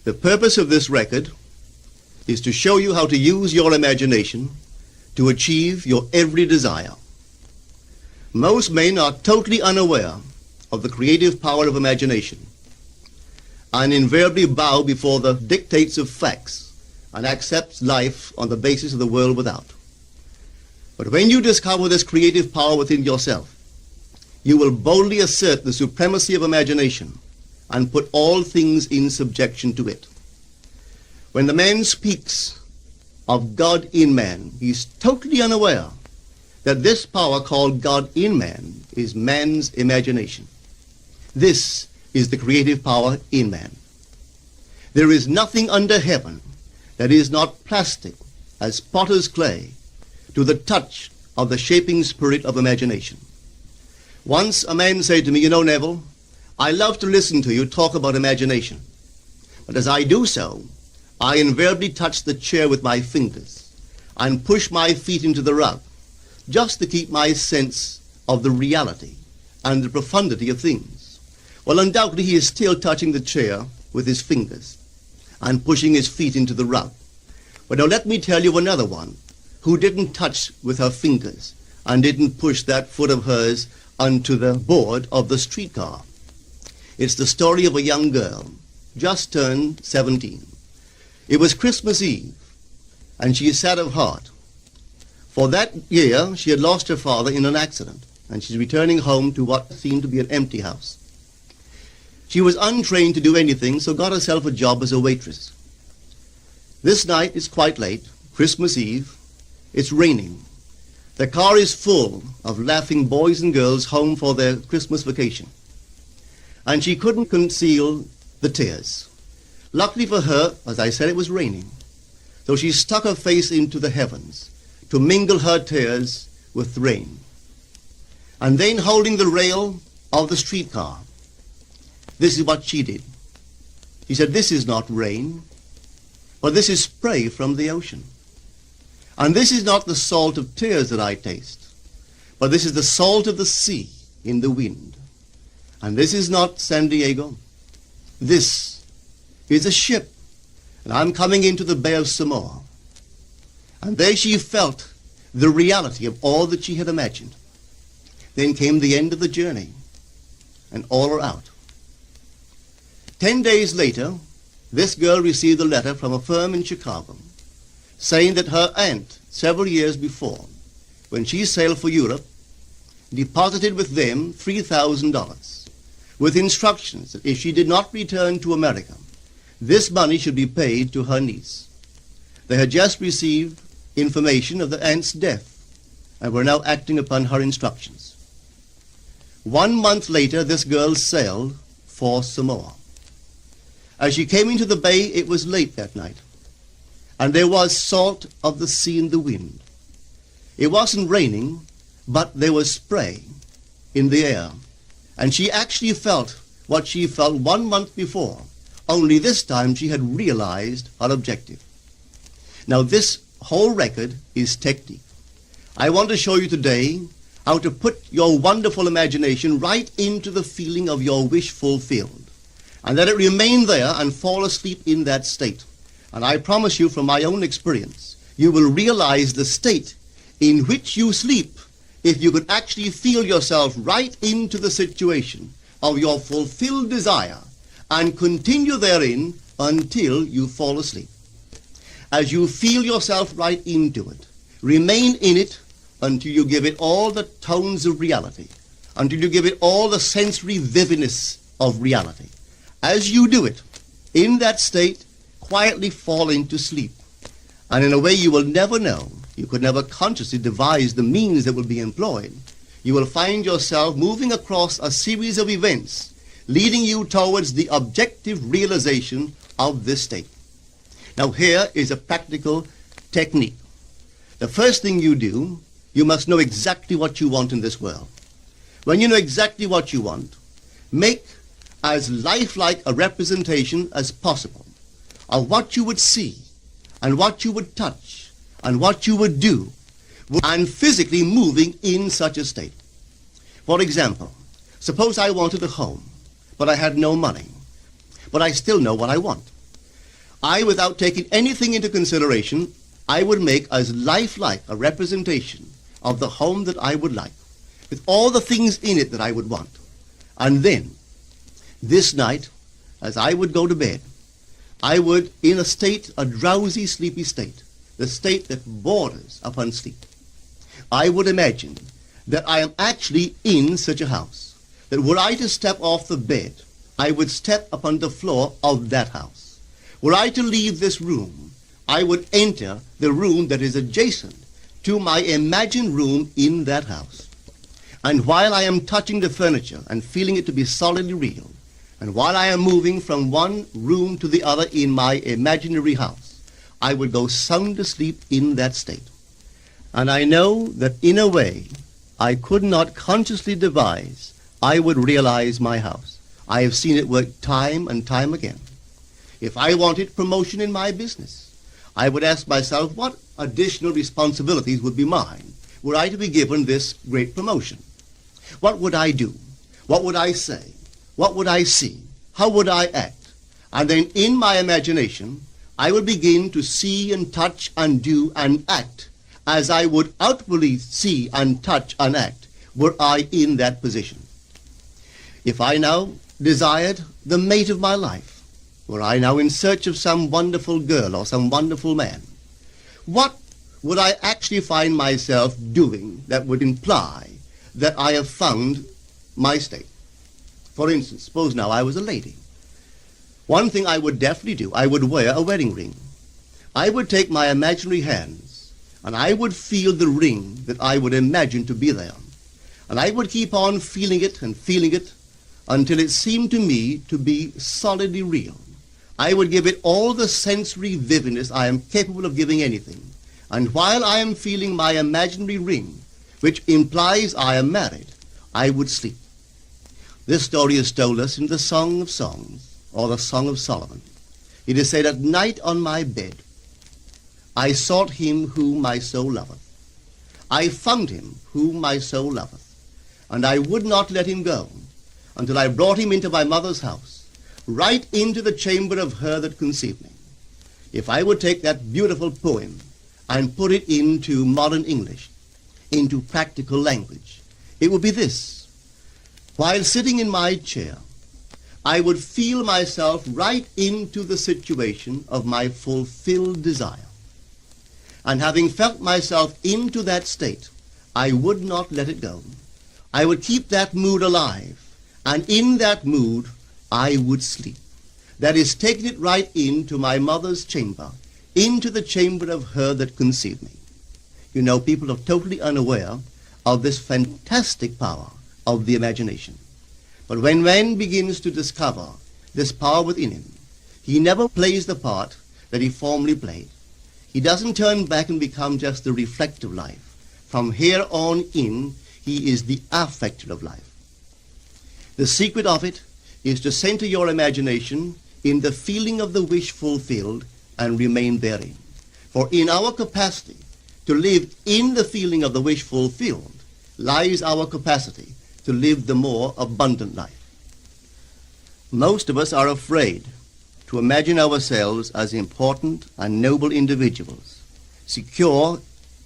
The purpose of this record is to show you how to use your imagination to achieve your every desire. Most men are totally unaware of the creative power of imagination and invariably bow before the dictates of facts and accept life on the basis of the world without. But when you discover this creative power within yourself, you will boldly assert the supremacy of imagination and put all things in subjection to it. When the man speaks of God in man, he is totally unaware that this power called God in man is man's imagination. This is the creative power in man. There is nothing under heaven that is not plastic as potter's clay to the touch of the shaping spirit of imagination. Once a man said to me, "You know, Neville, I love to listen to you talk about imagination. But as I do so, I invariably touch the chair with my fingers and push my feet into the rug just to keep my sense of the reality and the profundity of things." Well, undoubtedly he is still touching the chair with his fingers and pushing his feet into the rug. But now let me tell you another one who didn't touch with her fingers and didn't push that foot of hers onto the board of the streetcar. It's the story of a young girl, just turned 17. It was Christmas Eve, and she is sad of heart. For that year, she had lost her father in an accident, and she's returning home to what seemed to be an empty house. She was untrained to do anything, so got herself a job as a waitress. This night is quite late, Christmas Eve. It's raining. The car is full of laughing boys and girls home for their Christmas vacation. And she couldn't conceal the tears. Luckily for her, as I said, it was raining. So she stuck her face into the heavens to mingle her tears with the rain. And then, holding the rail of the streetcar, this is what she did. She said, "This is not rain, but this is spray from the ocean. And this is not the salt of tears that I taste, but this is the salt of the sea in the wind. And this is not San Diego. This is a ship, and I'm coming into the Bay of Samoa." And there she felt the reality of all that she had imagined. Then came the end of the journey, and all are out. 10 days later, this girl received a letter from a firm in Chicago saying that her aunt, several years before, when she sailed for Europe, deposited with them $3,000 with instructions that if she did not return to America, this money should be paid to her niece. They had just received information of the aunt's death and were now acting upon her instructions. 1 month later, this girl sailed for Samoa. As she came into the bay, it was late that night, and there was salt of the sea in the wind. It wasn't raining, but there was spray in the air, and she actually felt what she felt 1 month before, only this time she had realized her objective. Now this whole record is technique. I want to show you today how to put your wonderful imagination right into the feeling of your wish fulfilled, and let it remain there and fall asleep in that state. And I promise you from my own experience, you will realize the state in which you sleep if you could actually feel yourself right into the situation of your fulfilled desire and continue therein until you fall asleep. As you feel yourself right into it, remain in it until you give it all the tones of reality, until you give it all the sensory vividness of reality. As you do it, in that state, quietly fall into sleep. And in a way you will never know, you could never consciously devise the means that will be employed, you will find yourself moving across a series of events leading you towards the objective realization of this state. Now here is a practical technique. The first thing you do, you must know exactly what you want in this world. When you know exactly what you want, make as lifelike a representation as possible of what you would see and what you would touch and what you would do and physically moving in such a state. For example, suppose I wanted a home, but I had no money, but I still know what I want. without taking anything into consideration, I would make as lifelike a representation of the home that I would like, with all the things in it that I would want. And then, this night, as I would go to bed, I would, in a drowsy, sleepy state, the state that borders upon sleep, I would imagine that I am actually in such a house, that were I to step off the bed, I would step upon the floor of that house. Were I to leave this room, I would enter the room that is adjacent to my imagined room in that house. And while I am touching the furniture and feeling it to be solidly real, and while I am moving from one room to the other in my imaginary house, I would go sound asleep in that state. And I know that in a way I could not consciously devise, I would realize my house. I have seen it work time and time again. If I wanted promotion in my business, I would ask myself what additional responsibilities would be mine were I to be given this great promotion. What would I do? What would I say? What would I see? How would I act? And then in my imagination, I would begin to see and touch and do and act as I would outwardly see and touch and act were I in that position. If I now desired the mate of my life, were I now in search of some wonderful girl or some wonderful man, what would I actually find myself doing that would imply that I have found my state? For instance, suppose now I was a lady. One thing I would definitely do, I would wear a wedding ring. I would take my imaginary hands and I would feel the ring that I would imagine to be there. And I would keep on feeling it until it seemed to me to be solidly real. I would give it all the sensory vividness I am capable of giving anything. And while I am feeling my imaginary ring, which implies I am married, I would sleep. This story is told us in the Song of Songs, or the Song of Solomon. It is said, "At night on my bed, I sought him whom my soul loveth. I found him whom my soul loveth, and I would not let him go until I brought him into my mother's house, right into the chamber of her that conceived me." If I would take that beautiful poem and put it into modern English, into practical language, it would be this. While sitting in my chair, I would feel myself right into the situation of my fulfilled desire. And having felt myself into that state, I would not let it go. I would keep that mood alive, and in that mood, I would sleep. That is, taking it right into my mother's chamber, into the chamber of her that conceived me. You know, people are totally unaware of this fantastic power of the imagination. But when man begins to discover this power within him, he never plays the part that he formerly played. He doesn't turn back and become just the reflective life. From here on in, he is the affecter of life. The secret of it is to center your imagination in the feeling of the wish fulfilled and remain therein. For in our capacity to live in the feeling of the wish fulfilled lies our capacity to live the more abundant life. Most of us are afraid to imagine ourselves as important and noble individuals, secure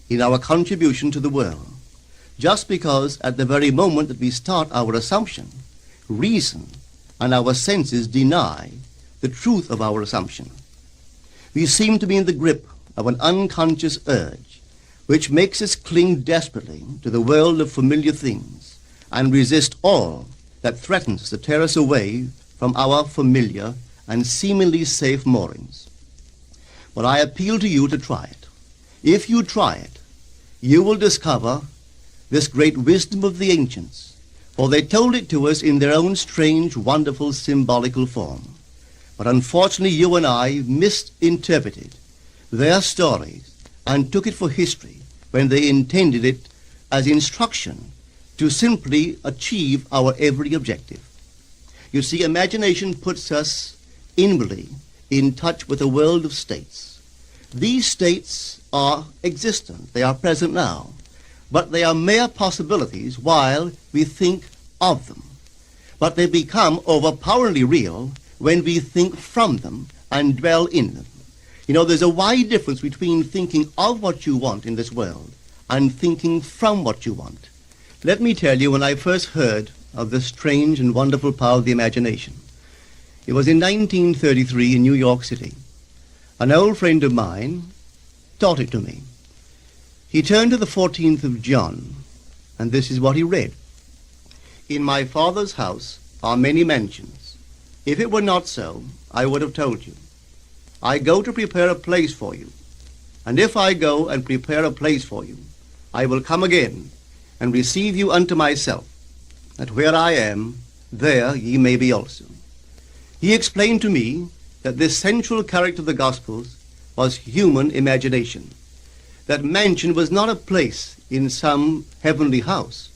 in our contribution to the world, just because at the very moment that we start our assumption, reason and our senses deny the truth of our assumption. We seem to be in the grip of an unconscious urge which makes us cling desperately to the world of familiar things and resist all that threatens to tear us away from our familiar and seemingly safe moorings. But I appeal to you to try it. If you try it, you will discover this great wisdom of the ancients, for they told it to us in their own strange, wonderful, symbolical form. But unfortunately, you and I misinterpreted their stories and took it for history when they intended it as instruction to simply achieve our every objective. You see, imagination puts us inwardly in touch with a world of states. These states are existent, they are present now, but they are mere possibilities while we think of them. But they become overpoweringly real when we think from them and dwell in them. You know, there's a wide difference between thinking of what you want in this world and thinking from what you want. Let me tell you, when I first heard of the strange and wonderful power of the imagination, it was in 1933 in New York City. An old friend of mine taught it to me. He turned to the 14th of John, and this is what he read. In my Father's house are many mansions. If it were not so, I would have told you. I go to prepare a place for you. And if I go and prepare a place for you, I will come again and receive you unto myself, that where I am, there ye may be also. He explained to me that this central character of the Gospels was human imagination. That mansion was not a place in some heavenly house,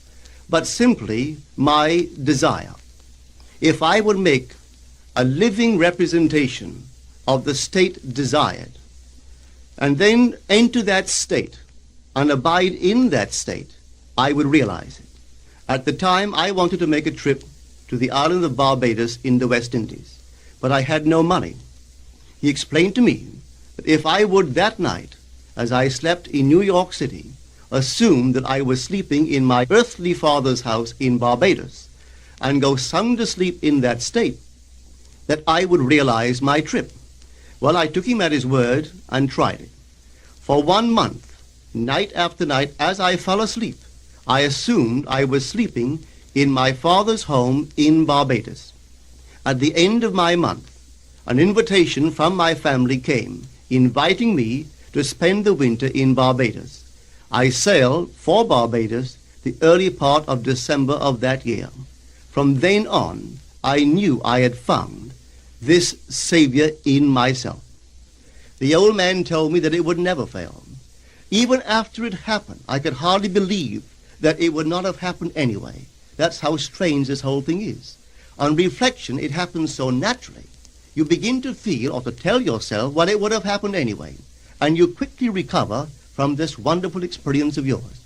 but simply my desire. If I would make a living representation of the state desired, and then enter that state and abide in that state, I would realize it. At the time, I wanted to make a trip to the island of Barbados in the West Indies, but I had no money. He explained to me that if I would that night, as I slept in New York City, assume that I was sleeping in my earthly father's house in Barbados, and go sound asleep in that state, that I would realize my trip. Well, I took him at his word and tried it. For 1 month, night after night, as I fell asleep, I assumed I was sleeping in my father's home in Barbados. At the end of my month, an invitation from my family came, inviting me to spend the winter in Barbados. I sailed for Barbados the early part of December of that year. From then on, I knew I had found this Savior in myself. The old man told me that it would never fail. Even after it happened, I could hardly believe that it would not have happened anyway. That's how strange this whole thing is. On reflection, it happens so naturally. You begin to feel or to tell yourself, well, it would have happened anyway. And you quickly recover from this wonderful experience of yours.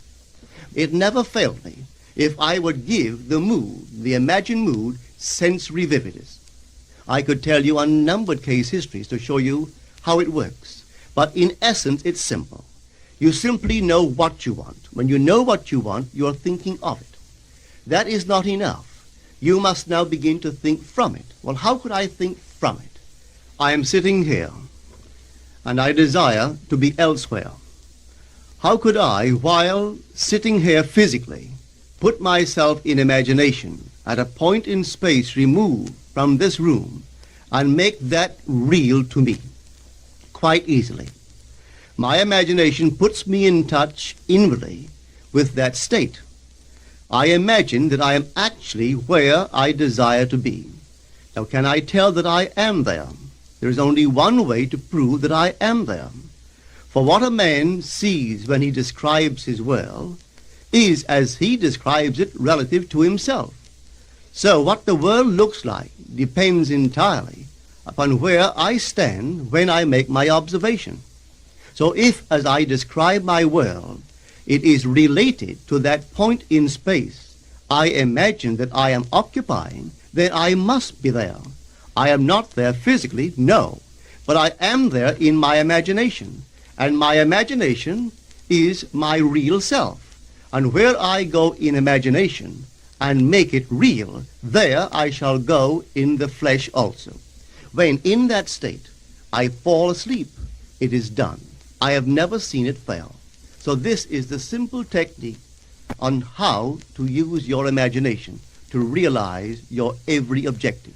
It never failed me if I would give the mood, the imagined mood, sensory vividness. I could tell you unnumbered case histories to show you how it works. But in essence, it's simple. You simply know what you want. When you know what you want, you're thinking of it. That is not enough. You must now begin to think from it. Well, how could I think from it? I am sitting here, and I desire to be elsewhere. How could I, while sitting here physically, put myself in imagination at a point in space removed from this room and make that real to me? Quite easily. My imagination puts me in touch inwardly with that state. I imagine that I am actually where I desire to be. Now, can I tell that I am there? There is only one way to prove that I am there. For what a man sees when he describes his world is as he describes it relative to himself. So what the world looks like depends entirely upon where I stand when I make my observation. So if, as I describe my world, it is related to that point in space I imagine that I am occupying, then I must be there. I am not there physically, no, but I am there in my imagination, and my imagination is my real self. And where I go in imagination and make it real, there I shall go in the flesh also. When in that state I fall asleep, it is done. I have never seen it fail. So this is the simple technique on how to use your imagination to realize your every objective.